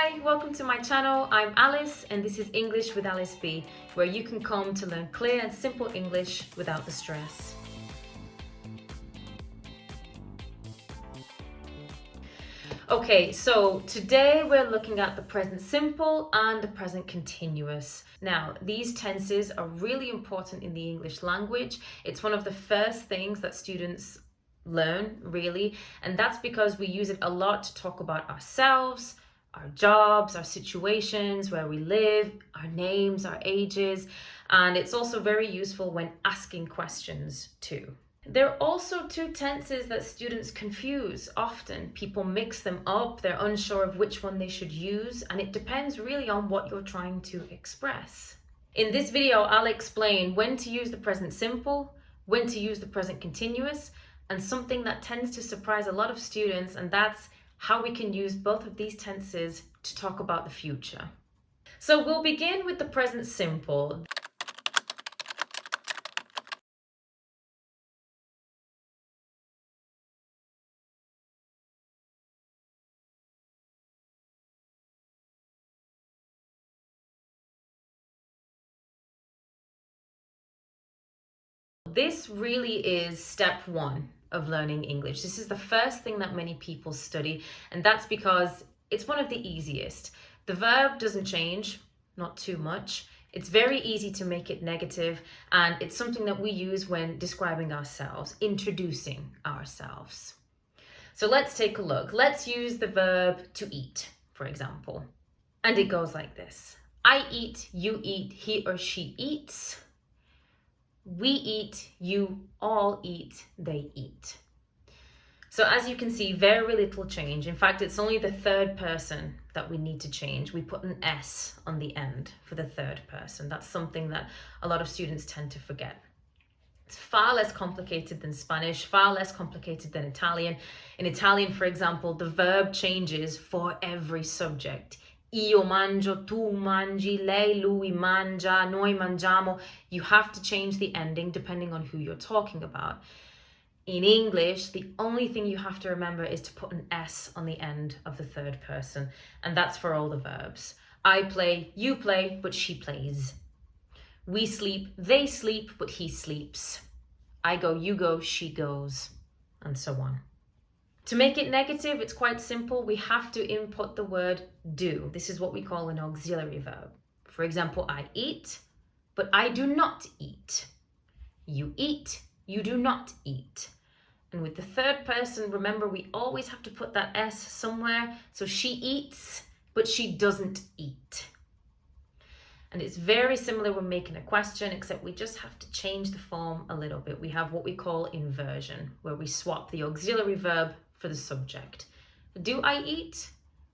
Hi, welcome to my channel. I'm Alice and this is English with Alice B, where you can come to learn clear and simple English without the stress. Okay, so today we're looking at the present simple and the present continuous. Now, these tenses are really important in the English language. It's one of the first things that students learn, really, and that's because we use it a lot to talk about ourselves, our jobs, our situations, where we live, our names, our ages, and it's also very useful when asking questions too. There are also two tenses that students confuse often. People mix them up, they're unsure of which one they should use, and it depends really on what you're trying to express. In this video, I'll explain when to use the present simple, when to use the present continuous, and something that tends to surprise a lot of students, and that's how we can use both of these tenses to talk about the future. So we'll begin with the present simple. This really is step one of learning English. This is the first thing that many people study, and that's because it's one of the easiest. The verb doesn't change, not too much. It's very easy to make it negative, and it's something that we use when describing ourselves, introducing ourselves. So let's take a look. Let's use the verb to eat, for example. And it goes like this. I eat, you eat, he or she eats. We eat, you all eat, they eat. So as you can see, very little change. In fact, it's only the third person that we need to change. We put an S on the end for the third person. That's something that a lot of students tend to forget. It's far less complicated than Spanish, far less complicated than Italian. In Italian, for example, the verb changes for every subject. Io mangio, tu mangi, lei, lui mangia, noi mangiamo. You have to change the ending depending on who you're talking about. In English, the only thing you have to remember is to put an S on the end of the third person, and that's for all the verbs. I play, you play, but she plays. We sleep, they sleep, but he sleeps. I go, you go, she goes, and so on. To make it negative, it's quite simple. We have to input the word do. This is what we call an auxiliary verb. For example, I eat, but I do not eat. You eat, you do not eat. And with the third person, remember, we always have to put that S somewhere. So she eats, but she doesn't eat. And it's very similar when making a question, except we just have to change the form a little bit. We have what we call inversion, where we swap the auxiliary verb for the subject. Do I eat?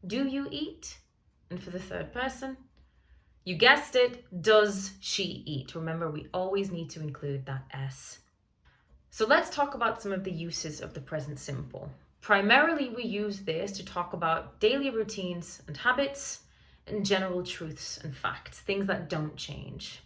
Do you eat? And for the third person, you guessed it, does she eat? Remember, we always need to include that S. So let's talk about some of the uses of the present simple. Primarily, we use this to talk about daily routines and habits and general truths and facts, things that don't change.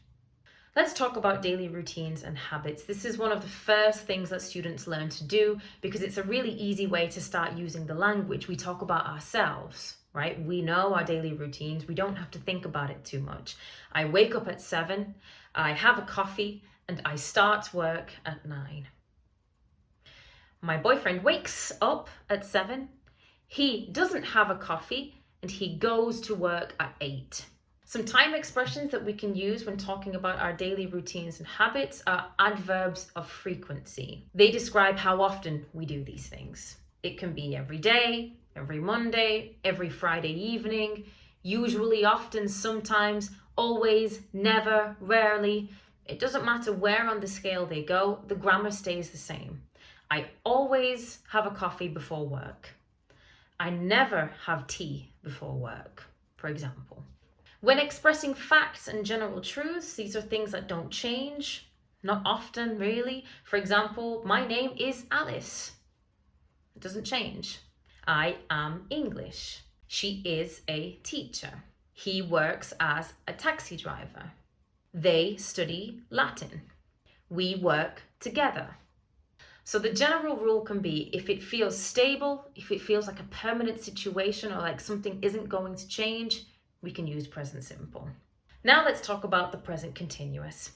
Let's talk about daily routines and habits. This is one of the first things that students learn to do because it's a really easy way to start using the language. We talk about ourselves, right? We know our daily routines. We don't have to think about it too much. I wake up at 7, I have a coffee, and I start work at 9. My boyfriend wakes up at 7. He doesn't have a coffee and he goes to work at 8. Some time expressions that we can use when talking about our daily routines and habits are adverbs of frequency. They describe how often we do these things. It can be every day, every Monday, every Friday evening, usually, often, sometimes, always, never, rarely. It doesn't matter where on the scale they go, the grammar stays the same. I always have a coffee before work. I never have tea before work, for example. When expressing facts and general truths, these are things that don't change, not often really. For example, my name is Alice. It doesn't change. I am English. She is a teacher. He works as a taxi driver. They study Latin. We work together. So the general rule can be if it feels stable, if it feels like a permanent situation or like something isn't going to change, we can use present simple. Now let's talk about the present continuous.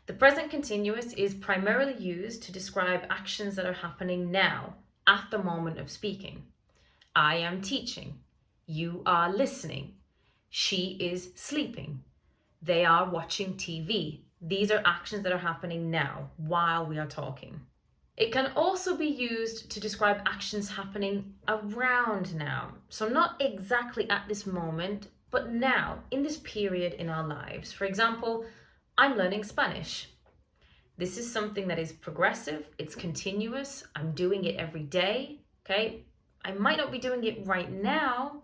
The present continuous is primarily used to describe actions that are happening now, at the moment of speaking. I am teaching. You are listening. She is sleeping. They are watching TV. These are actions that are happening now while we are talking. It can also be used to describe actions happening around now. So, not exactly at this moment, but now, in this period in our lives. For example, I'm learning Spanish. This is something that is progressive, it's continuous. I'm doing it every day. Okay. I might not be doing it right now,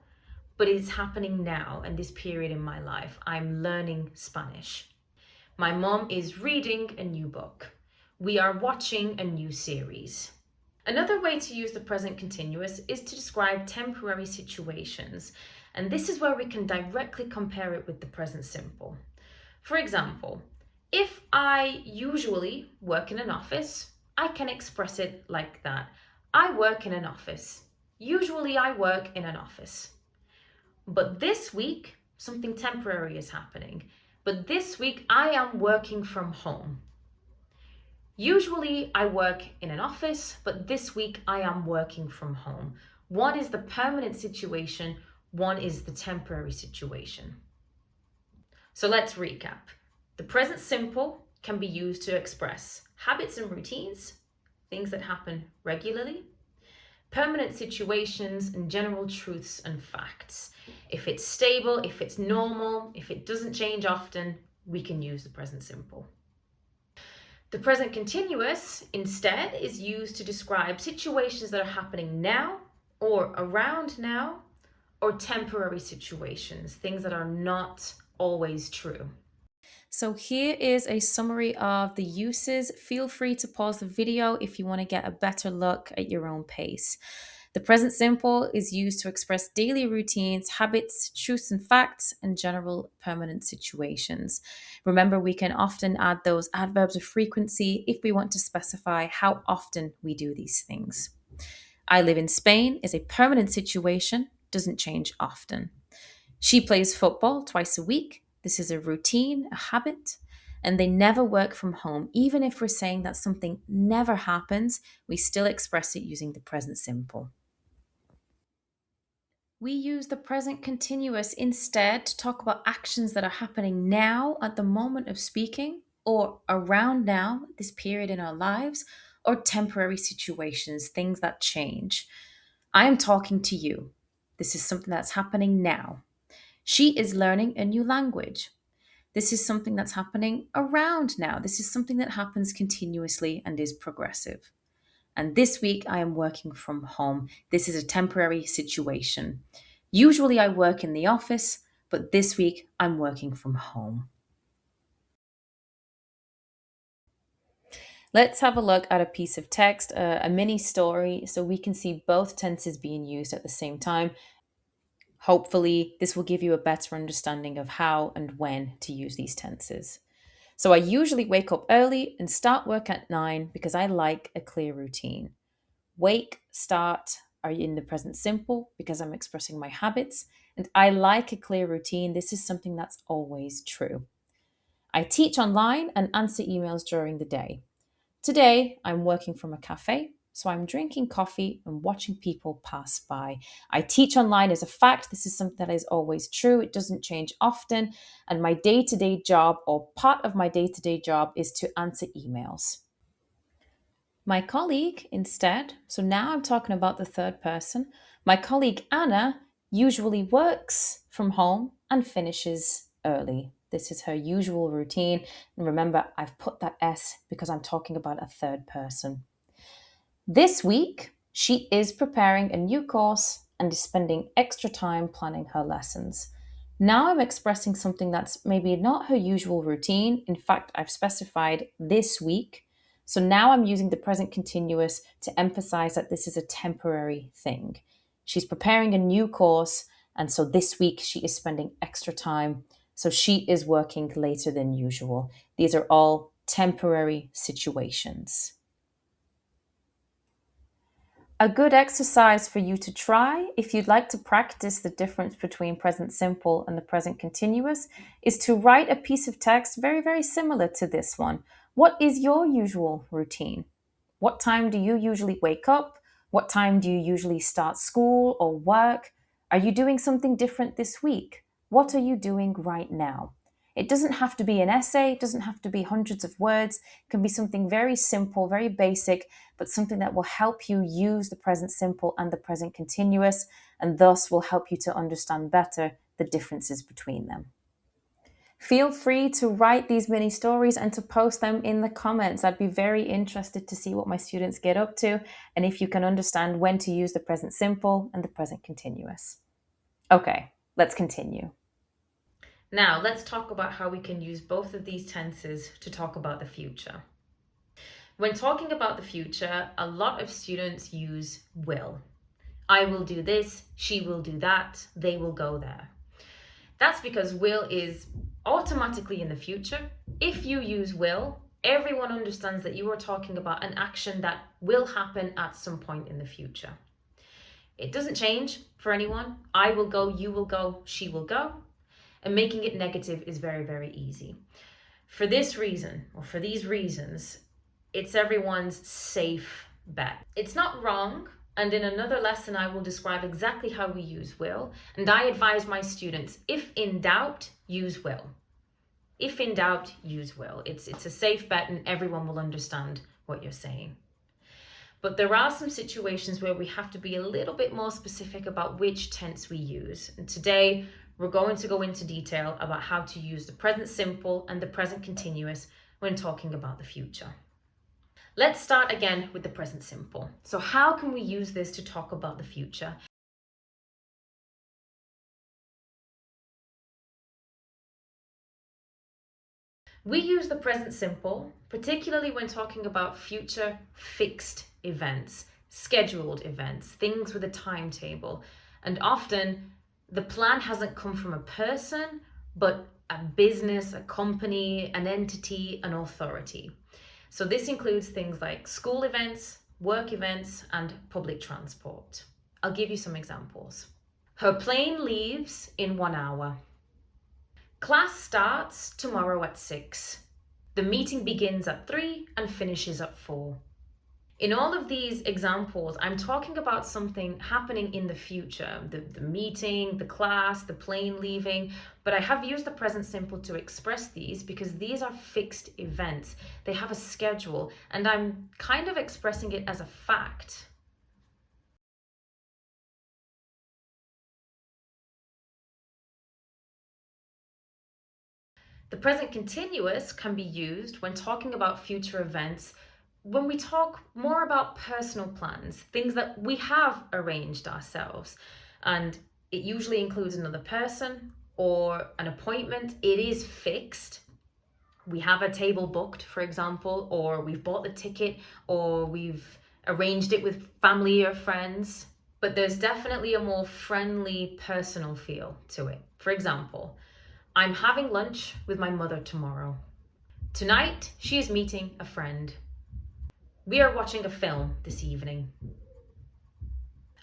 but it's happening now in this period in my life. I'm learning Spanish. My mom is reading a new book. We are watching a new series. Another way to use the present continuous is to describe temporary situations, and this is where we can directly compare it with the present simple. For example, if I usually work in an office, I can express it like that. I work in an office. Usually I work in an office. But this week, something temporary is happening. But this week, I am working from home. Usually, I work in an office, but this week, I am working from home. One is the permanent situation, one is the temporary situation. So let's recap. The present simple can be used to express habits and routines, things that happen regularly, permanent situations, and general truths and facts. If it's stable, if it's normal, if it doesn't change often, we can use the present simple. The present continuous, instead, is used to describe situations that are happening now or around now, or temporary situations, things that are not always true. So here is a summary of the uses. Feel free to pause the video if you want to get a better look at your own pace. The present simple is used to express daily routines, habits, truths and facts, and general permanent situations. Remember, we can often add those adverbs of frequency if we want to specify how often we do these things. I live in Spain is a permanent situation, doesn't change often. She plays football twice a week. This is a routine, a habit, and they never work from home. Even if we're saying that something never happens, we still express it using the present simple. We use the present continuous instead to talk about actions that are happening now at the moment of speaking, or around now, this period in our lives, or temporary situations, things that change. I am talking to you. This is something that's happening now. She is learning a new language. This is something that's happening around now. This is something that happens continuously and is progressive. And this week I am working from home. This is a temporary situation. Usually I work in the office, but this week I'm working from home. Let's have a look at a piece of text, a mini story, so we can see both tenses being used at the same time. Hopefully, this will give you a better understanding of how and when to use these tenses. So I usually wake up early and start work at 9 because I like a clear routine. Wake, start are in the present simple because I'm expressing my habits, and I like a clear routine. This is something that's always true. I teach online and answer emails during the day. Today, I'm working from a cafe, so I'm drinking coffee and watching people pass by. I teach online as a fact. This is something that is always true. It doesn't change often. And my day to day job, or part of my day to day job, is to answer emails. My colleague, instead, so now I'm talking about the third person, my colleague Anna usually works from home and finishes early. This is her usual routine. And remember, I've put that S because I'm talking about a third person. This week, she is preparing a new course and is spending extra time planning her lessons. Now I'm expressing something that's maybe not her usual routine. In fact, I've specified this week. So now I'm using the present continuous to emphasize that this is a temporary thing. She's preparing a new course, and so this week she is spending extra time. So she is working later than usual. These are all temporary situations. A good exercise for you to try, if you'd like to practice the difference between present simple and the present continuous, is to write a piece of text very, very similar to this one. What is your usual routine? What time do you usually wake up? What time do you usually start school or work? Are you doing something different this week? What are you doing right now? It doesn't have to be an essay, it doesn't have to be hundreds of words. It can be something very simple, very basic, but something that will help you use the present simple and the present continuous, and thus will help you to understand better the differences between them. Feel free to write these mini stories and to post them in the comments. I'd be very interested to see what my students get up to and if you can understand when to use the present simple and the present continuous. Okay, let's continue. Now, let's talk about how we can use both of these tenses to talk about the future. When talking about the future, a lot of students use will. I will do this, she will do that, they will go there. That's because will is automatically in the future. If you use will, everyone understands that you are talking about an action that will happen at some point in the future. It doesn't change for anyone. I will go, you will go, she will go. And making it negative is very, very easy. For this reason, or for these reasons, it's everyone's safe bet. It's not wrong. And in another lesson, I will describe exactly how we use will. And I advise my students, if in doubt, use will. If in doubt, use will. It's a safe bet and everyone will understand what you're saying. But there are some situations where we have to be a little bit more specific about which tense we use. And today, we're going to go into detail about how to use the present simple and the present continuous when talking about the future. Let's start again with the present simple. So how can we use this to talk about the future? We use the present simple, particularly when talking about future fixed events, scheduled events, things with a timetable. And often the plan hasn't come from a person, but a business, a company, an entity, an authority. So this includes things like school events, work events, and public transport. I'll give you some examples. Her plane leaves in 1 hour. Class starts tomorrow at 6. The meeting begins at 3 and finishes at 4. In all of these examples, I'm talking about something happening in the future, the meeting, the class, the plane leaving, but I have used the present simple to express these because these are fixed events. They have a schedule, and I'm kind of expressing it as a fact. The present continuous can be used when talking about future events when we talk more about personal plans, things that we have arranged ourselves, and it usually includes another person or an appointment. It is fixed. We have a table booked, for example, or we've bought the ticket, or we've arranged it with family or friends. But there's definitely a more friendly, personal feel to it. For example, I'm having lunch with my mother tomorrow. Tonight, she is meeting a friend. We are watching a film this evening.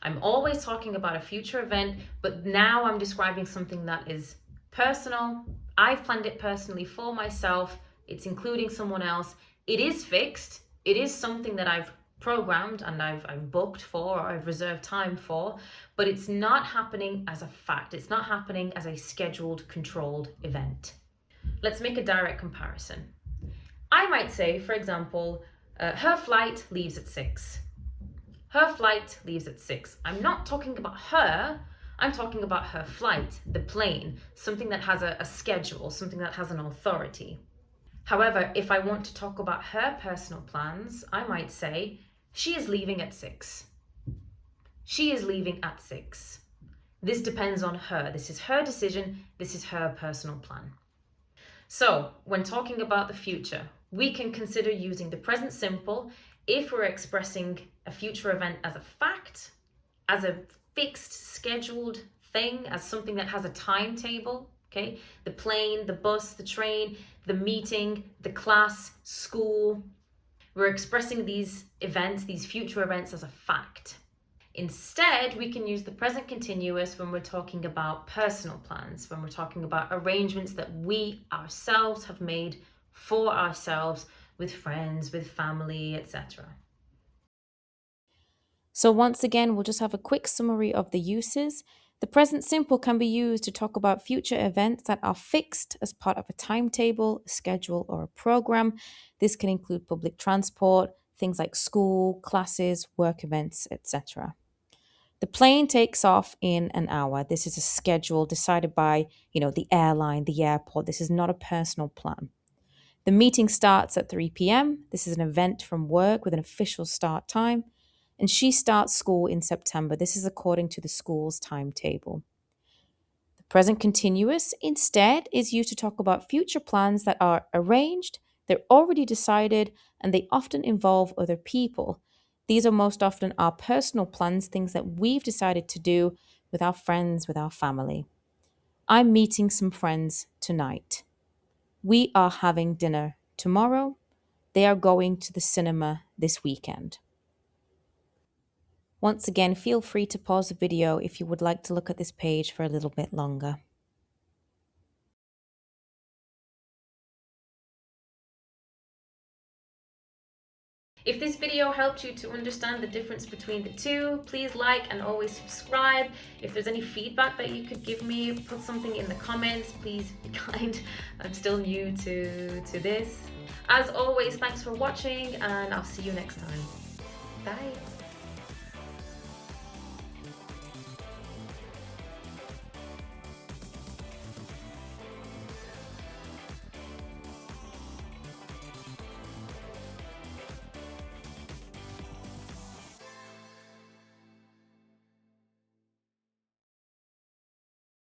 I'm always talking about a future event, but now I'm describing something that is personal. I've planned it personally for myself. It's including someone else. It is fixed. It is something that I've programmed and I've booked for, or I've reserved time for, but it's not happening as a fact. It's not happening as a scheduled, controlled event. Let's make a direct comparison. I might say, for example, her flight leaves at 6. Her flight leaves at 6. I'm not talking about her, I'm talking about her flight, the plane, something that has a schedule, something that has an authority. However, if I want to talk about her personal plans, I might say, she is leaving at 6. She is leaving at 6. This depends on her. This is her decision. This is her personal plan. So when talking about the future, we can consider using the present simple if we're expressing a future event as a fact, as a fixed, scheduled thing, as something that has a timetable. Okay, the plane, the bus, the train, the meeting, the class, school. We're expressing these events, these future events, as a fact. Instead, we can use the present continuous when we're talking about personal plans, when we're talking about arrangements that we ourselves have made for ourselves with friends, with family, etc. So, once again, we'll just have a quick summary of the uses. The present simple can be used to talk about future events that are fixed as part of a timetable, a schedule, or a program. This can include public transport, things like school, classes, work events, etc. The plane takes off in an hour. This is a schedule decided by, the airline, the airport. This is not a personal plan. The meeting starts at 3 p.m. This is an event from work with an official start time. And she starts school in September. This is according to the school's timetable. The present continuous instead is used to talk about future plans that are arranged, they're already decided, and they often involve other people. These are most often our personal plans, things that we've decided to do with our friends, with our family. I'm meeting some friends tonight. We are having dinner tomorrow. They are going to the cinema this weekend. Once again, feel free to pause the video if you would like to look at this page for a little bit longer. If this video helped you to understand the difference between the two, please like and always subscribe. If there's any feedback that you could give me, put something in the comments. Please be kind. I'm still new to this. As always, thanks for watching, and I'll see you next time. Bye.